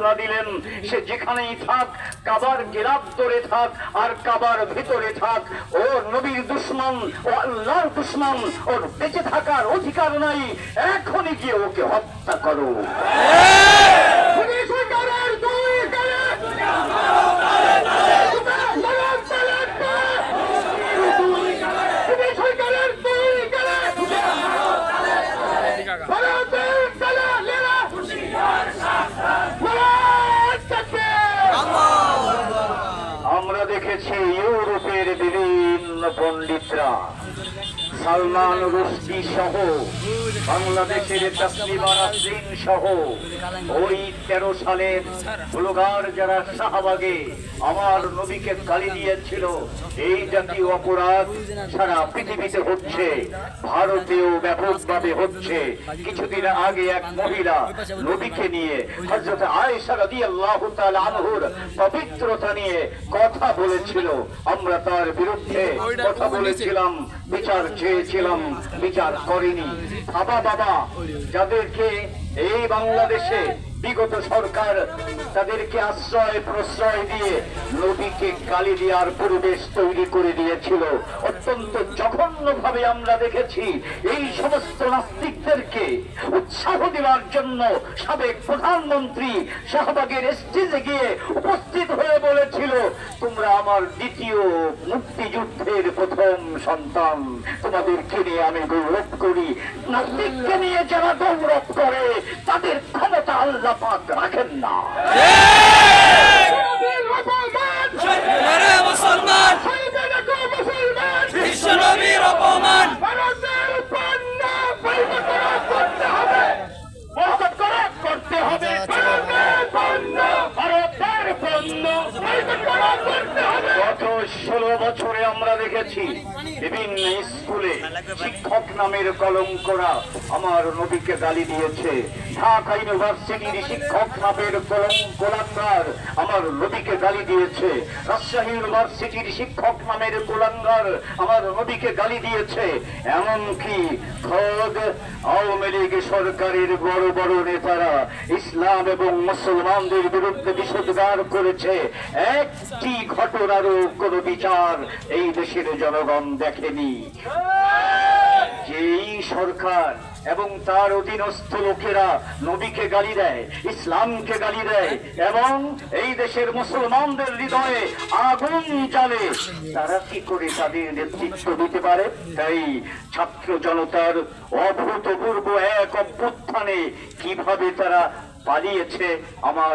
ঘোষণা দিলেন, সে যেখানেই থাক, কাবার গেরাব ধরে থাক আর কাবার ভিতরে থাক, ও নবীর দুশমন, ও আল্লাহর দুশমন, ওর বেঁচে থাকার অধিকার নাই। এখনই গিয়ে ওকে হত্যা করো। আমরা দেখেছি ইউরোপের বিভিন্ন পণ্ডিতরা, সালমান রুশদি সহ, বাংলাদেশের তাসলিমা নাসরিন সহ, ওই 13 সালের ব্লগার যারা শাহবাগে আমার নবীকে গালি দিয়েছিল, এই জাতীয় অপরাধ সারা পৃথিবীতে হচ্ছে, ভারতেও ব্যাপকভাবে হচ্ছে। কিছুদিন আগে এক মহিলা নবীকে নিয়ে, হযরত আয়েশা রাদিয়াল্লাহু তাআলা আনহুর পবিত্রতা নিয়ে কথা বলেছিল। আমরা তার বিরুদ্ধে কথা বলেছিলাম, বিচার চেয়েছিলাম, বিচার করেনি। বাবা যাদেরকে এই বাংলাদেশে বিগত সরকার তাদেরকে আশ্রয় প্রশ্রয় দিয়ে নবীকে গালি দেওয়ার পরিবেশ তৈরি করে দিয়েছিল, অত্যন্ত জঘন্যভাবে আমরা দেখেছি। এই সমস্ত নাস্তিকদেরকে উৎসাহ দেওয়ার জন্য সাবেক প্রধানমন্ত্রী শাহবাগের স্টেজে গিয়ে উপস্থিত হয়ে বলেছিল, তোমরা আমার দ্বিতীয় মুক্তিযুদ্ধের প্রথম সন্তান, তোমাদেরকে নিয়ে আমি গৌরব করি। নাস্তিককে নিয়ে যারা গৌরব করে তাদের ক্ষমতা আল্লাহ পাক রাখেন না। গত 16 বছরে আমরা দেখেছি বিভিন্ন স্কুলে শিক্ষক নামের কলঙ্করা আমার নবীকে গালি দিয়েছে। ঢাকা ইউনিভার্সিটির শিক্ষক নামের কোলাঙ্গার আমার নবীকে গালি দিয়েছে। রাজশাহী ইউনিভার্সিটির শিক্ষক নামের কোলাঙ্গার আমার নবীকে গালি দিয়েছে। এমনকি খোদ আওয়ামী লীগ সরকারের বড় বড় নেতারা ইসলাম এবং মুসলমানদের বিরুদ্ধে বিষোদ্গার করেছে। একটি ঘটনারও কোনো বিচার এই দেশের জনগণ দেখেনি। যেই সরকার এবং তার অধীনস্থ লোকেরা নবীকে গালি দেয়, ইসলামকে গালি দেয় এবং এই দেশের মুসলমানদের হৃদয়ে আগুন জ্বালে, তারা কি করে তাদের নেতৃত্ব দিতে পারে? তাই ছাত্র জনতার অভূতপূর্ব এক অভ্যুত্থানে কিভাবে তারা পালিয়েছে আমার